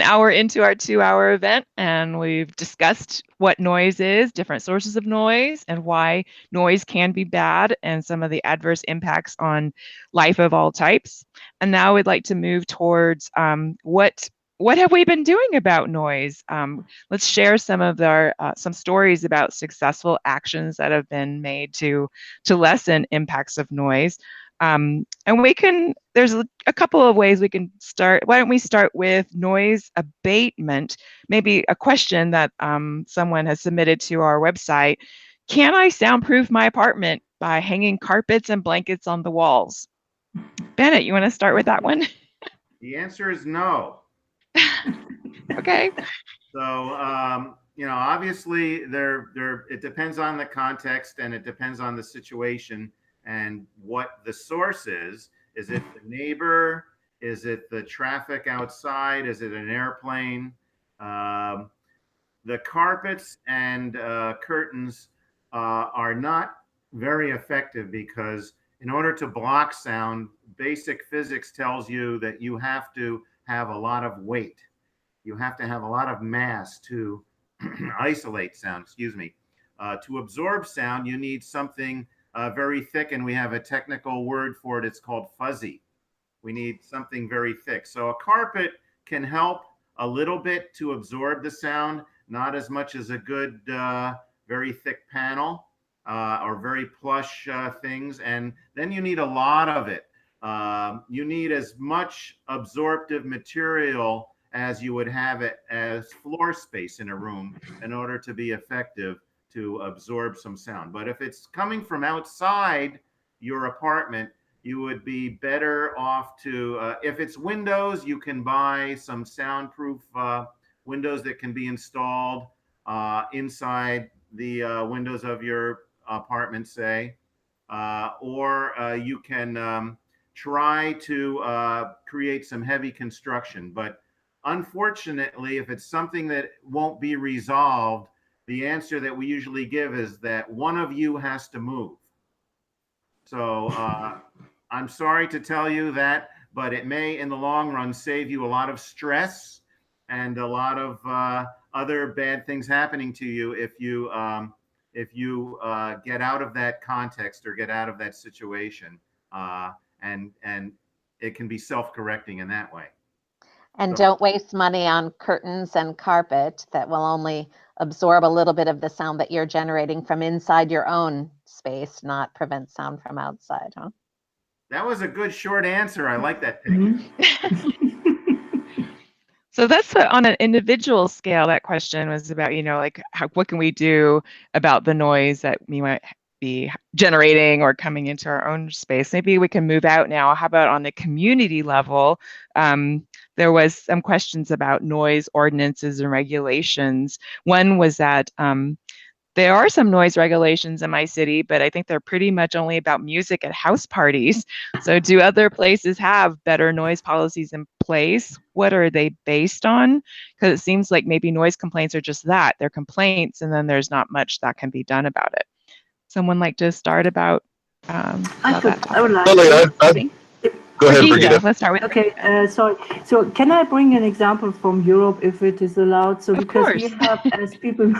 hour into our 2-hour event, and we've discussed what noise is, different sources of noise, and why noise can be bad, and some of the adverse impacts on life of all types. And now we'd like to move towards what have we been doing about noise? Let's share some of our some stories about successful actions that have been made to lessen impacts of noise. And there's a couple of ways we can start. Why don't we start with noise abatement? Maybe a question that someone has submitted to our website. Can I soundproof my apartment by hanging carpets and blankets on the walls? Bennett, you want to start with that one? The answer is no. Okay. So, obviously it depends on the context, and it depends on the situation and what the source is. Is it the neighbor? Is it the traffic outside? Is it an airplane? The carpets and curtains are not very effective, because in order to block sound, basic physics tells you that you have to have a lot of weight. You have to have a lot of mass to isolate sound, To absorb sound, you need something very thick, and we have a technical word for it. It's called fuzzy. We need something very thick. So a carpet can help a little bit to absorb the sound, not as much as a good, very thick panel or very plush things. And then you need a lot of it. You need as much absorptive material as you would have it as floor space in a room in order to be effective to absorb some sound. But if it's coming from outside your apartment, you would be better off to, if it's windows, you can buy some soundproof windows that can be installed inside the windows of your apartment, say, or you can try to create some heavy construction. But unfortunately, if it's something that won't be resolved, the answer that we usually give is that one of you has to move. So I'm sorry to tell you that, but it may in the long run save you a lot of stress and a lot of other bad things happening to you if you get out of that context or get out of that situation, and it can be self-correcting in that way. And don't waste money on curtains and carpet that will only absorb a little bit of the sound that you're generating from inside your own space, not prevent sound from outside, huh? That was a good short answer. I like that, Peggy. So that's what, on an individual scale, that question was about, what can we do about the noise that we might be generating or coming into our own space. Maybe we can move out now. How about on the community level? There was some questions about noise ordinances and regulations. One was that there are some noise regulations in my city, but I think they're pretty much only about music at house parties. So do other places have better noise policies in place? What are they based on? Because it seems like maybe noise complaints are just that. They're complaints, and then there's not much that can be done about it. Someone like to start about that? I would like Go ahead, Brigitte. Let's start with. Okay, sorry. So can I bring an example from Europe, if it is allowed? So because we have, as people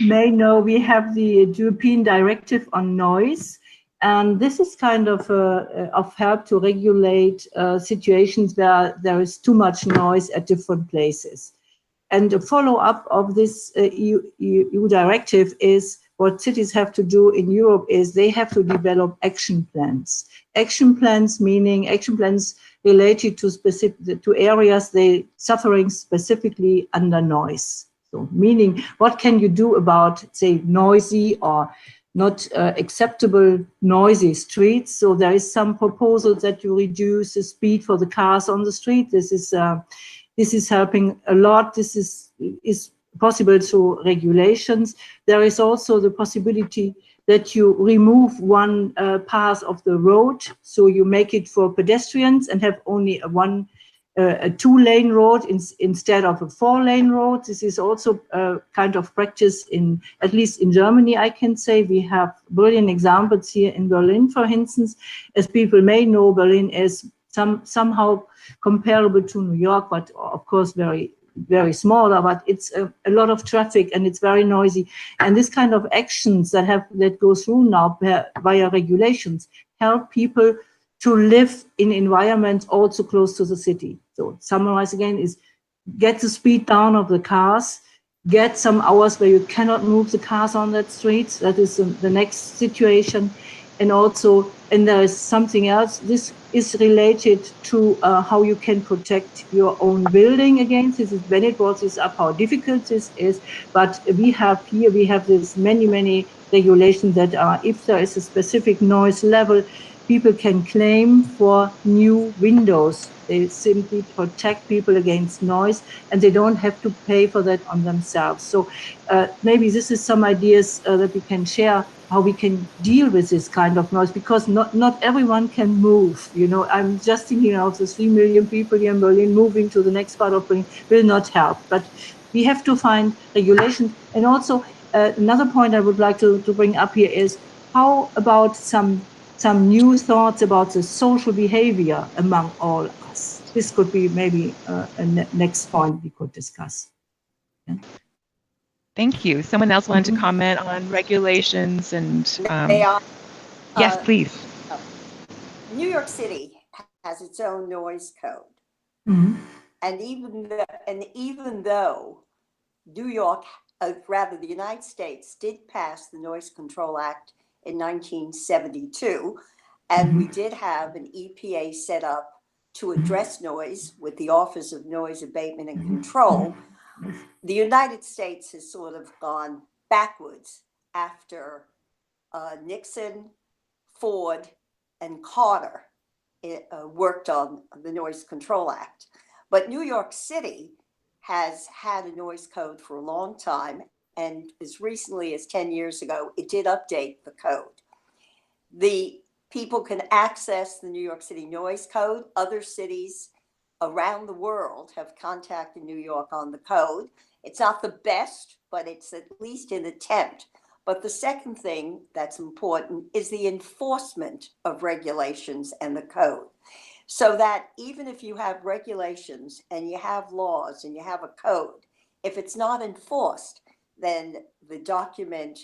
may know, we have the European Directive on Noise, and this is kind of help to regulate situations where there is too much noise at different places. And the follow-up of this EU directive is what cities have to do in Europe is they have to develop action plans. Action plans meaning action plans related to specific to areas they suffering specifically under noise. So meaning what can you do about, say, noisy or not acceptable noisy streets? So there is some proposal that you reduce the speed for the cars on the street. This is helping a lot. This is possible through regulations. There is also the possibility that you remove one path of the road, so you make it for pedestrians and have only a two-lane road instead of a four-lane road. This is also a kind of practice at least in Germany, I can say. We have brilliant examples here in Berlin, for instance. As people may know, Berlin is somehow comparable to New York, but of course very, very smaller, but it's a lot of traffic and it's very noisy. And this kind of actions that go through now via regulations help people to live in environments also close to the city. So summarize again is get the speed down of the cars, get some hours where you cannot move the cars on that street. That is the next situation. And also, and there is something else, this is related to how you can protect your own building against this. Bennett brought this up, how difficult this is, but we have this many regulations that are, if there is a specific noise level, people can claim for new windows. They simply protect people against noise, and they don't have to pay for that on themselves. So maybe this is some ideas that we can share, how we can deal with this kind of noise, because not everyone can move. You know, I'm just thinking of the 3 million people here in Berlin moving to the next part of Berlin will not help. But we have to find regulations. And also another point I would like to bring up here is how about some new thoughts about the social behavior among all of us. This could be maybe a next point we could discuss. Yeah. Thank you. Someone else wanted to comment on regulations and yes, please. New York City has its own noise code. And even though New York, rather the United States, did pass the Noise Control Act in 1972, and we did have an EPA set up to address noise with the Office of Noise Abatement and Control, the United States has sort of gone backwards after Nixon, Ford, and Carter worked on the Noise Control Act. But New York City has had a noise code for a long time, and as recently as 10 years ago, it did update the code. The people can access the New York City noise code. Other cities around the world have contacted New York on the code. It's not the best, but it's at least an attempt. But the second thing that's important is the enforcement of regulations and the code. So that even if you have regulations and you have laws and you have a code, if it's not enforced, then the document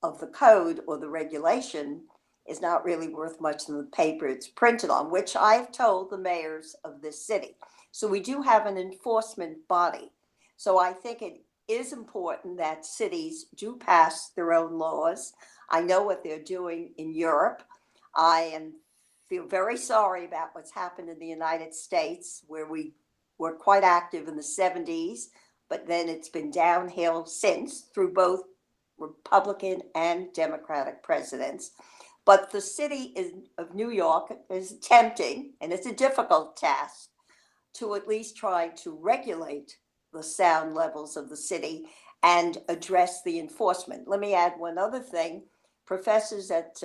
of the code or the regulation is not really worth much than the paper it's printed on, which I've told the mayors of this city. So we do have an enforcement body. So I think it is important that cities do pass their own laws. I know what they're doing in Europe. I feel very sorry about what's happened in the United States, where we were quite active in the 70s, but then it's been downhill since through both Republican and Democratic presidents. But the city of New York is attempting, and it's a difficult task, to at least try to regulate the sound levels of the city and address the enforcement. Let me add one other thing. Professors at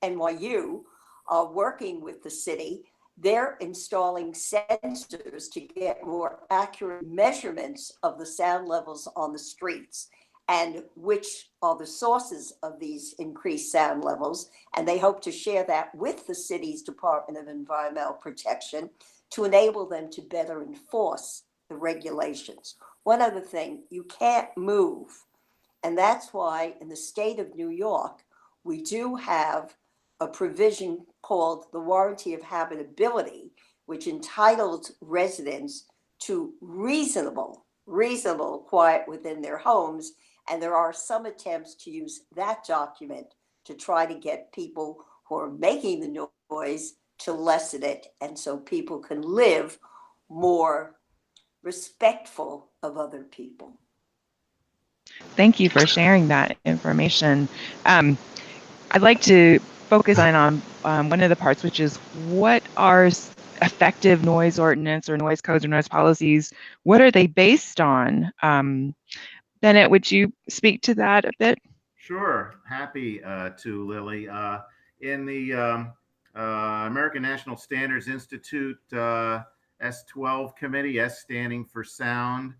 NYU are working with the city. They're installing sensors to get more accurate measurements of the sound levels on the streets and which are the sources of these increased sound levels. And they hope to share that with the city's Department of Environmental Protection to enable them to better enforce the regulations. One other thing, you can't move. And that's why in the state of New York, we do have a provision called the warranty of habitability, which entitles residents to reasonable quiet within their homes. And there are some attempts to use that document to try to get people who are making the noise to lessen it, and so people can live more respectful of other people. Thank you for sharing that information. I'd like to focus on one of the parts, which is what are effective noise ordinance or noise codes or noise policies? What are they based on? Bennett, would you speak to that a bit? Sure, happy to, Lily. In the American National Standards Institute S12 committee, S standing for sound,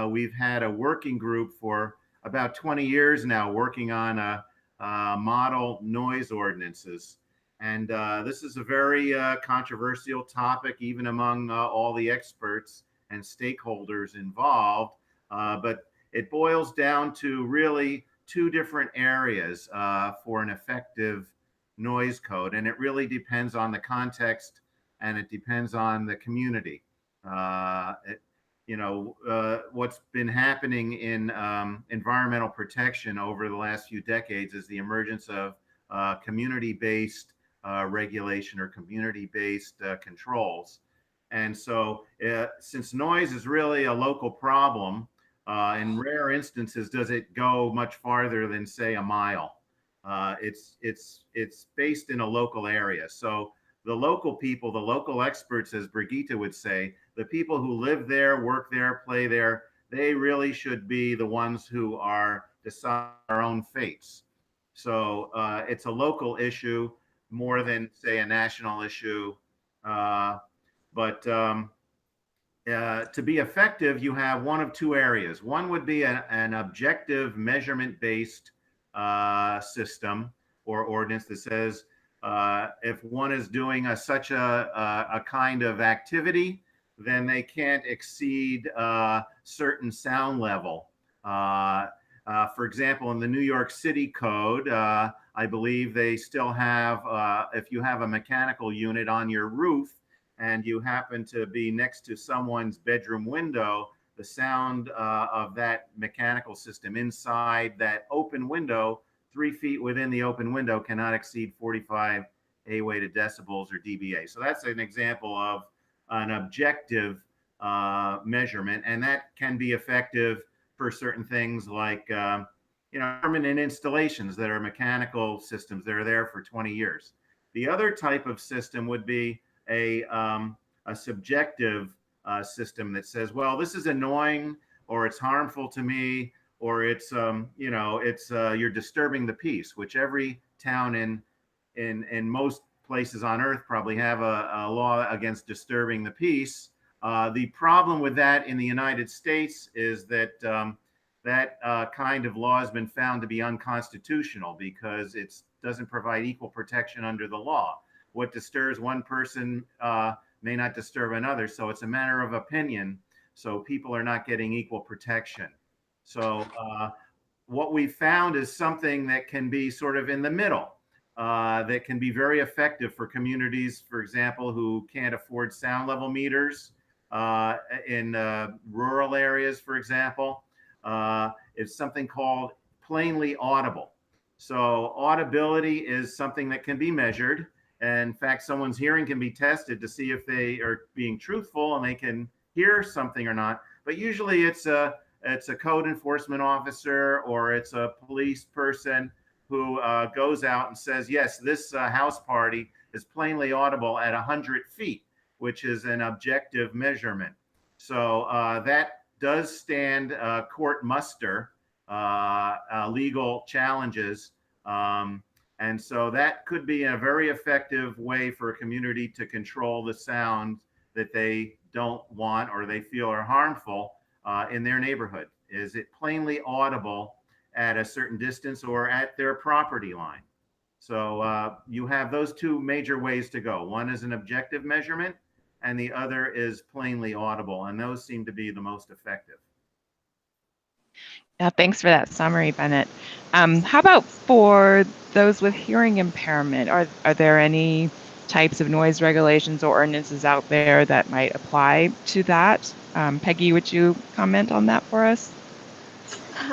we've had a working group for about 20 years now working on model noise ordinances. And this is a very controversial topic, even among all the experts and stakeholders involved. But it boils down to really two different areas for an effective noise code. And it really depends on the context, and it depends on the community. What's been happening in environmental protection over the last few decades is the emergence of community-based regulation or community-based controls. And so since noise is really a local problem, in rare instances does it go much farther than, say, a mile. It's based in a local area. So the local people, the local experts, as Brigitte would say, the people who live there, work there, play there, they really should be the ones who are deciding their own fates. So it's a local issue more than, say, a national issue. To be effective, you have one of two areas. One would be an objective measurement-based system or ordinance that says if one is doing such a kind of activity, then they can't exceed a certain sound level. For example, in the New York City Code, I believe they still have, if you have a mechanical unit on your roof and you happen to be next to someone's bedroom window, the sound of that mechanical system inside that open window, 3 feet within the open window, cannot exceed 45 A-weighted decibels or dBA. So that's an example of an objective measurement, and that can be effective for certain things like permanent installations that are mechanical systems that are there for 20 years. The other type of system would be a subjective system that says, well, this is annoying, or it's harmful to me, or it's you're disturbing the peace, which every town in most places on earth probably have a law against disturbing the peace. The problem with that in the United States is that that kind of law has been found to be unconstitutional because it doesn't provide equal protection under the law. What disturbs one person may not disturb another. So it's a matter of opinion. So people are not getting equal protection. So what we found is something that can be sort of in the middle, that can be very effective for communities, for example, who can't afford sound level meters in rural areas, for example. It's something called plainly audible. So audibility is something that can be measured. And in fact, someone's hearing can be tested to see if they are being truthful and they can hear something or not. But usually it's a code enforcement officer or it's a police person who goes out and says, yes, this house party is plainly audible at 100 feet, which is an objective measurement. So that does stand court muster, legal challenges. And so that could be a very effective way for a community to control the sound that they don't want or they feel are harmful in their neighborhood. Is it plainly audible at a certain distance or at their property line? So you have those two major ways to go. One is an objective measurement and the other is plainly audible. And those seem to be the most effective. Yeah, thanks for that summary, Bennett. How about for those with hearing impairment? Are there any types of noise regulations or ordinances out there that might apply to that? Peggy, would you comment on that for us?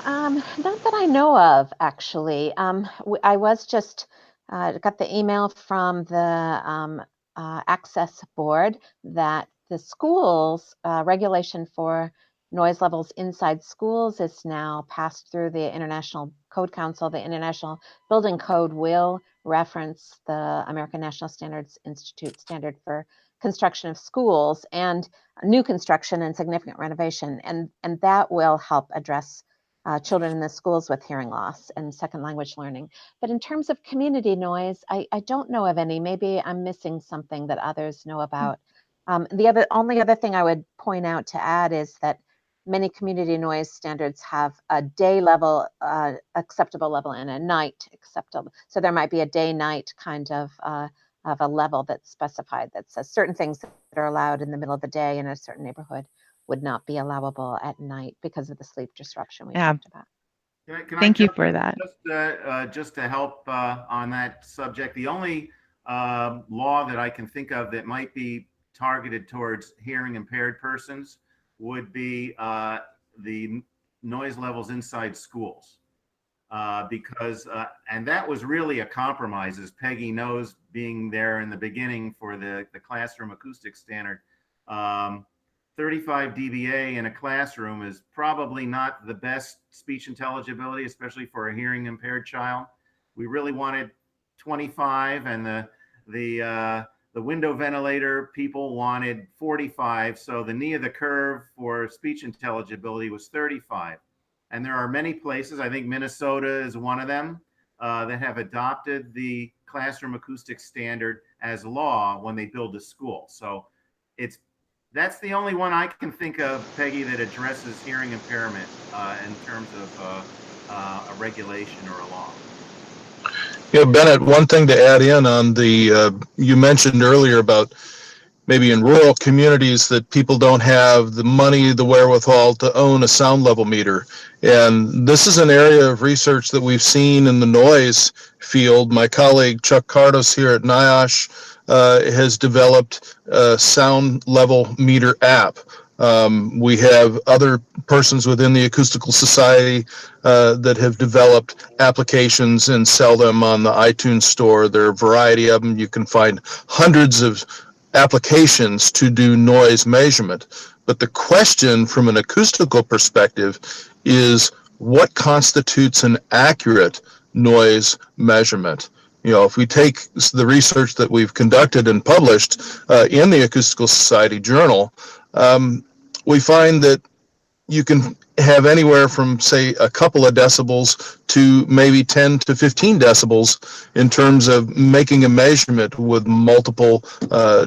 Not that I know of, actually. I was just got the email from the Access Board that the schools regulation for noise levels inside schools is now passed through the International Code Council. The International Building Code will reference the American National Standards Institute standard for construction of schools and new construction and significant renovation. And that will help address children in the schools with hearing loss and second language learning. But in terms of community noise, I don't know of any. Maybe I'm missing something that others know about. The only other thing I would point out to add is that many community noise standards have a day level acceptable level and a night acceptable. So there might be a day-night kind of a level that's specified that says certain things that are allowed in the middle of the day in a certain neighborhood would not be allowable at night because of the sleep disruption we talked about. Thank you for that. Just to help on that subject, the only law that I can think of that might be targeted towards hearing impaired persons would be the noise levels inside schools. Because, and that was really a compromise, as Peggy knows, being there in the beginning for the classroom acoustic standard. 35 dBA in a classroom is probably not the best speech intelligibility, especially for a hearing impaired child. We really wanted 25, and the window ventilator people wanted 45. So the knee of the curve for speech intelligibility was 35. And there are many places, I think Minnesota is one of them, that have adopted the classroom acoustic standard as law when they build a school. So that's the only one I can think of, Peggy, that addresses hearing impairment in terms of a regulation or a law. Yeah, Bennett, one thing to add in on the, you mentioned earlier about maybe in rural communities that people don't have the money, the wherewithal to own a sound level meter. And this is an area of research that we've seen in the noise field. My colleague Chuck Cardos here at NIOSH has developed a sound level meter app. We have other persons within the Acoustical Society that have developed applications and sell them on the iTunes store. There are a variety of them. You can find hundreds of applications to do noise measurement. But the question from an acoustical perspective is, what constitutes an accurate noise measurement? You know, if we take the research that we've conducted and published in the Acoustical Society Journal, we find that you can have anywhere from, say, a couple of decibels to maybe 10 to 15 decibels in terms of making a measurement with multiple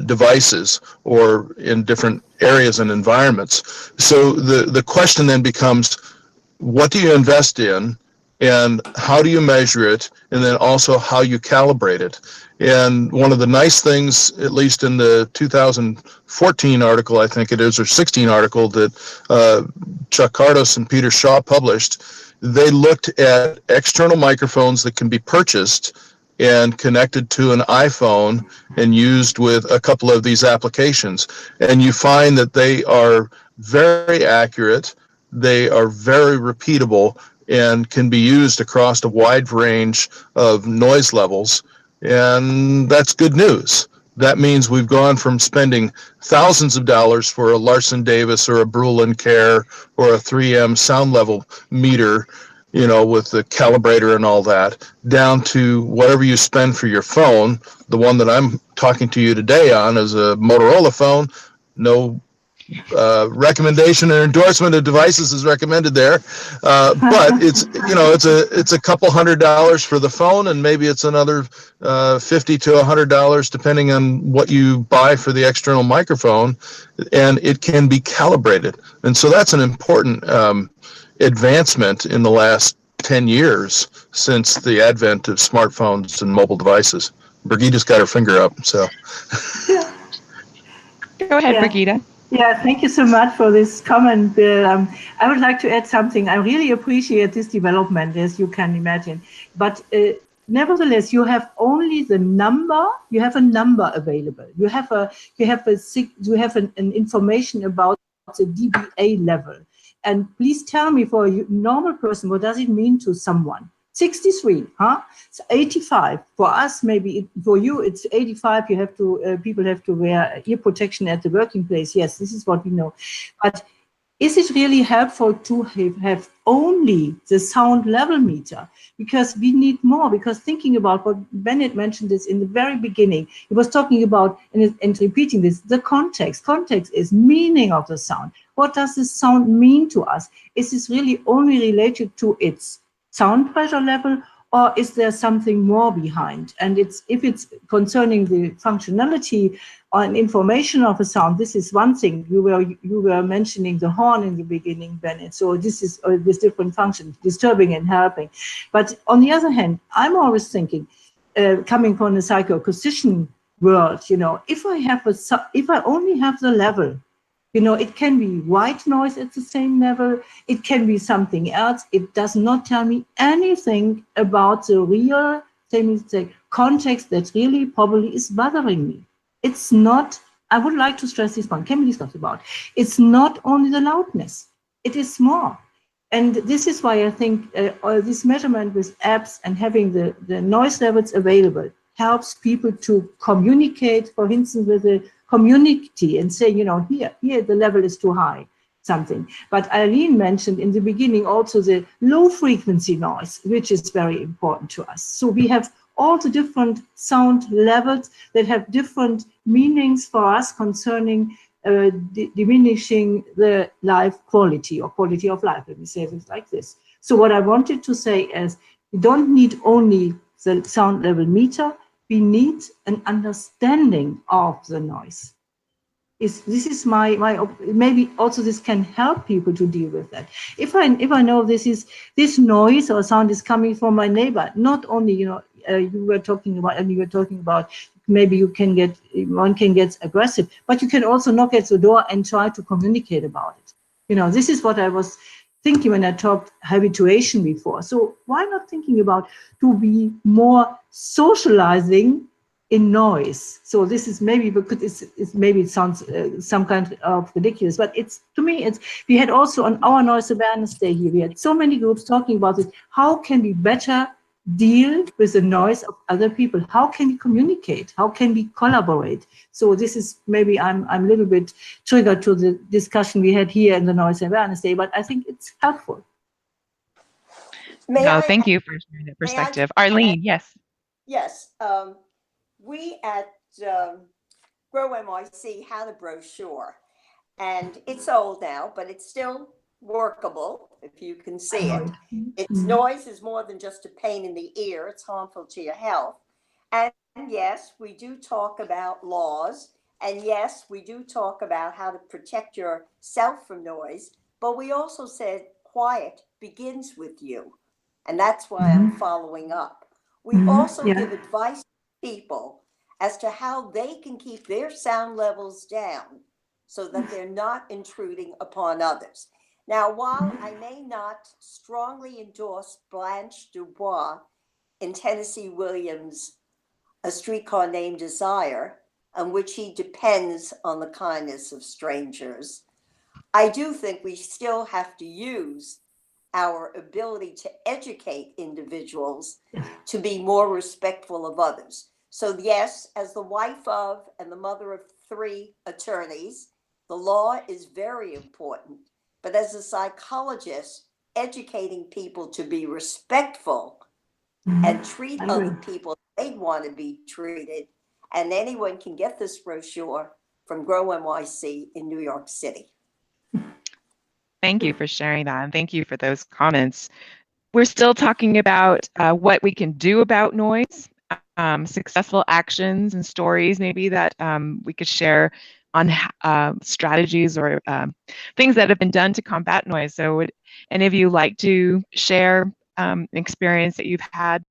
devices or in different areas and environments. So the question then becomes, what do you invest in, and how do you measure it, and then also how you calibrate it? And one of the nice things, at least in the 2014 article, I think it is, or 16 article that Chuck Cardos and Peter Shaw published, they looked at external microphones that can be purchased and connected to an iPhone and used with a couple of these applications. And you find that they are very accurate, they are very repeatable, and can be used across a wide range of noise levels. And that's good news. That means we've gone from spending thousands of dollars for a Larson Davis or a Brulin Care or a 3M sound level meter, you know, with the calibrator and all that, down to whatever you spend for your phone. The one that I'm talking to you today on is a Motorola phone. No recommendation or endorsement of devices is recommended there, but it's, you know, it's a couple $100 for the phone, and maybe it's another $50 to $100 depending on what you buy for the external microphone, and it can be calibrated. And so that's an important advancement in the last 10 years since the advent of smartphones and mobile devices. Brigitte's got her finger up, so. Yeah. Go ahead, Brigitte. Yeah, thank you so much for this comment, Bill. I would like to add something. I really appreciate this development, as you can imagine. But nevertheless, you have only the number. You have a number available. You have an information about the dBA level. And please tell me, for a normal person, what does it mean to someone? 63, huh? It's 85. For us, maybe for you, it's 85. You have to, people have to wear ear protection at the working place. Yes, this is what we know. But is it really helpful to have only the sound level meter? Because we need more, because thinking about what Bennett mentioned this in the very beginning, he was talking about, and repeating this, the context. Context is meaning of the sound. What does the sound mean to us? Is this really only related to its sound pressure level, or is there something more behind? And if it's concerning the functionality or information of a sound, this is one thing. You were mentioning the horn in the beginning, Bennett. So this is this different function, disturbing and helping. But on the other hand, I'm always thinking, coming from the psychoacoustician world, if I only have the level, it can be white noise at the same level. It can be something else. It does not tell me anything about the real, context that really probably is bothering me. It's not, I would like to stress this point, can be discussed about. It's not only the loudness. It is more. And this is why I think this measurement with apps and having the noise levels available helps people to communicate, for instance, with the community and say, here the level is too high, something. But Arline mentioned in the beginning also the low frequency noise, which is very important to us. So we have all the different sound levels that have different meanings for us concerning diminishing the life quality or quality of life, let me say it like this. So what I wanted to say is, we don't need only the sound level meter, we need an understanding of the noise. This is my maybe also this can help people to deal with that. If I know this noise or sound is coming from my neighbor, not only you were talking about maybe one can get aggressive, but you can also knock at the door and try to communicate about it. This is what I was thinking when I talked habituation before. So why not thinking about to be more socializing in noise? So this is maybe because maybe it sounds some kind of ridiculous, but to me we had also on our Noise Awareness Day here, we had so many groups talking about this. How can we better deal with the noise of other people? How can we communicate? How can we collaborate? So this is maybe I'm a little bit triggered to the discussion we had here in the Noise Awareness Day, but I think it's helpful. Thank you for sharing that perspective. Arline, yes. Yes, we at Grow NYC had a brochure, and it's old now, but it's still workable if you can see it. Its noise is more than just a pain in the ear. It's harmful to your health. And yes, we do talk about laws. And yes, we do talk about how to protect yourself from noise. But we also said quiet begins with you. And that's why I'm following up. We also give advice to people as to how they can keep their sound levels down so that they're not intruding upon others. Now, while I may not strongly endorse Blanche Dubois in Tennessee Williams' A Streetcar Named Desire, on which he depends on the kindness of strangers, I do think we still have to use our ability to educate individuals to be more respectful of others. So yes, as the wife of and the mother of 3 attorneys, the law is very important. But as a psychologist, educating people to be respectful and treat other people they want to be treated. And anyone can get this brochure from Grow NYC in New York City. Thank you for sharing that, and thank you for those comments. We're still talking about what we can do about noise, successful actions and stories maybe that we could share on strategies or things that have been done to combat noise. So would any of you like to share an experience that you've had